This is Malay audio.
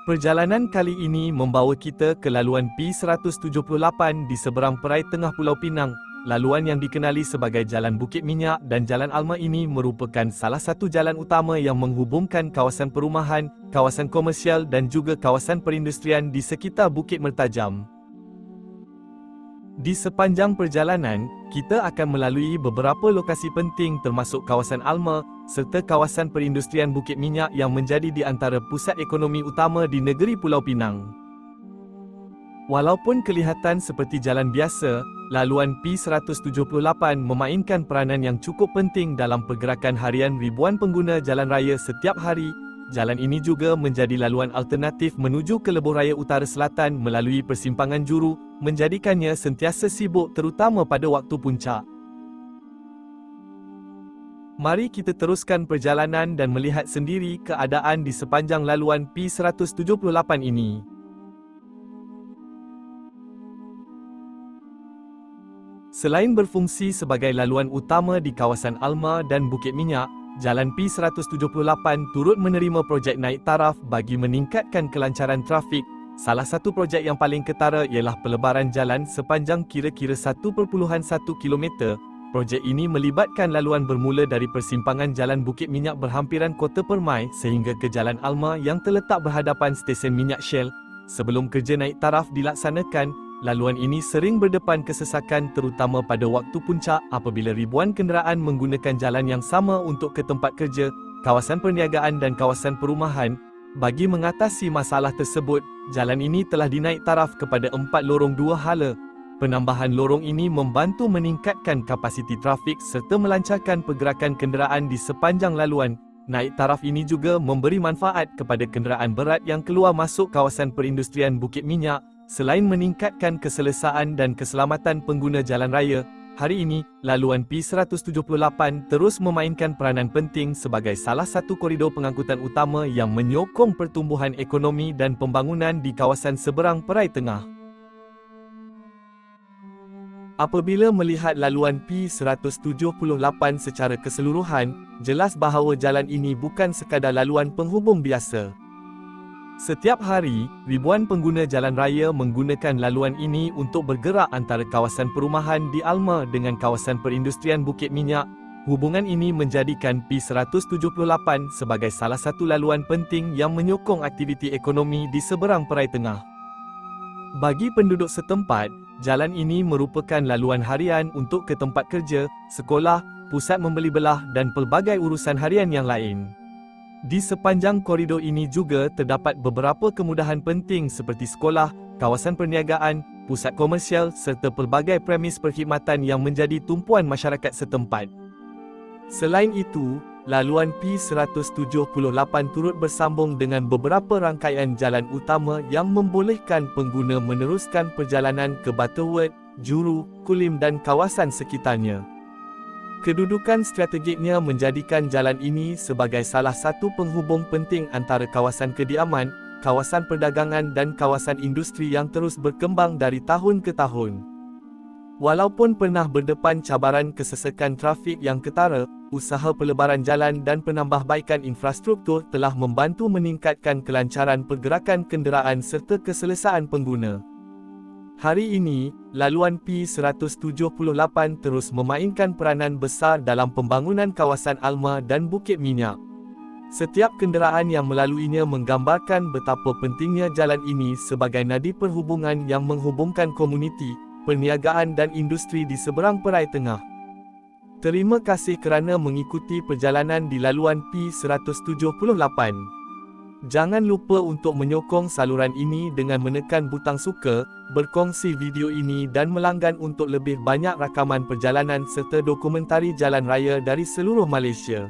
Perjalanan kali ini membawa kita ke laluan P178 di seberang perai tengah Pulau Pinang. Laluan yang dikenali sebagai Jalan Bukit Minyak dan Jalan Alma ini merupakan salah satu jalan utama yang menghubungkan kawasan perumahan, kawasan komersial dan juga kawasan perindustrian di sekitar Bukit Mertajam. Di sepanjang perjalanan, kita akan melalui beberapa lokasi penting termasuk kawasan Alma, serta kawasan perindustrian Bukit Minyak yang menjadi di antara pusat ekonomi utama di negeri Pulau Pinang. Walaupun kelihatan seperti jalan biasa, laluan P178 memainkan peranan yang cukup penting dalam pergerakan harian ribuan pengguna jalan raya setiap hari. Jalan ini juga menjadi laluan alternatif menuju ke Lebuh Raya Utara Selatan melalui persimpangan Juru, menjadikannya sentiasa sibuk terutama pada waktu puncak. Mari kita teruskan perjalanan dan melihat sendiri keadaan di sepanjang laluan P178 ini. Selain berfungsi sebagai laluan utama di kawasan Alma dan Bukit Minyak, Jalan P178 turut menerima projek naik taraf bagi meningkatkan kelancaran trafik. Salah satu projek yang paling ketara ialah pelebaran jalan sepanjang kira-kira 1.1 km. Projek ini melibatkan laluan bermula dari persimpangan Jalan Bukit Minyak berhampiran Kota Permai sehingga ke Jalan Alma yang terletak berhadapan stesen minyak Shell. Sebelum kerja naik taraf dilaksanakan, laluan ini sering berdepan kesesakan terutama pada waktu puncak apabila ribuan kenderaan menggunakan jalan yang sama untuk ke tempat kerja, kawasan perniagaan dan kawasan perumahan. Bagi mengatasi masalah tersebut, jalan ini telah dinaik taraf kepada 4 lorong 2 hala. Penambahan lorong ini membantu meningkatkan kapasiti trafik serta melancarkan pergerakan kenderaan di sepanjang laluan. Naik taraf ini juga memberi manfaat kepada kenderaan berat yang keluar masuk kawasan perindustrian Bukit Minyak. Selain meningkatkan keselesaan dan keselamatan pengguna jalan raya, hari ini, laluan P178 terus memainkan peranan penting sebagai salah satu koridor pengangkutan utama yang menyokong pertumbuhan ekonomi dan pembangunan di kawasan seberang perai tengah. Apabila melihat laluan P178 secara keseluruhan, jelas bahawa jalan ini bukan sekadar laluan penghubung biasa. Setiap hari, ribuan pengguna jalan raya menggunakan laluan ini untuk bergerak antara kawasan perumahan di Alma dengan kawasan perindustrian Bukit Minyak. Hubungan ini menjadikan P178 sebagai salah satu laluan penting yang menyokong aktiviti ekonomi di seberang perai tengah. Bagi penduduk setempat, jalan ini merupakan laluan harian untuk ke tempat kerja, sekolah, pusat membeli belah dan pelbagai urusan harian yang lain. Di sepanjang koridor ini juga terdapat beberapa kemudahan penting seperti sekolah, kawasan perniagaan, pusat komersial serta pelbagai premis perkhidmatan yang menjadi tumpuan masyarakat setempat. Selain itu, laluan P178 turut bersambung dengan beberapa rangkaian jalan utama yang membolehkan pengguna meneruskan perjalanan ke Butterworth, Juru, Kulim dan kawasan sekitarnya. Kedudukan strategiknya menjadikan jalan ini sebagai salah satu penghubung penting antara kawasan kediaman, kawasan perdagangan dan kawasan industri yang terus berkembang dari tahun ke tahun. Walaupun pernah berdepan cabaran kesesakan trafik yang ketara, usaha pelebaran jalan dan penambahbaikan infrastruktur telah membantu meningkatkan kelancaran pergerakan kenderaan serta keselesaan pengguna. Hari ini, laluan P178 terus memainkan peranan besar dalam pembangunan kawasan Alma dan Bukit Minyak. Setiap kenderaan yang melaluinya menggambarkan betapa pentingnya jalan ini sebagai nadi perhubungan yang menghubungkan komuniti, perniagaan dan industri di seberang perai tengah. Terima kasih kerana mengikuti perjalanan di laluan P178. Jangan lupa untuk menyokong saluran ini dengan menekan butang suka, berkongsi video ini dan melanggan untuk lebih banyak rakaman perjalanan serta dokumentari jalan raya dari seluruh Malaysia.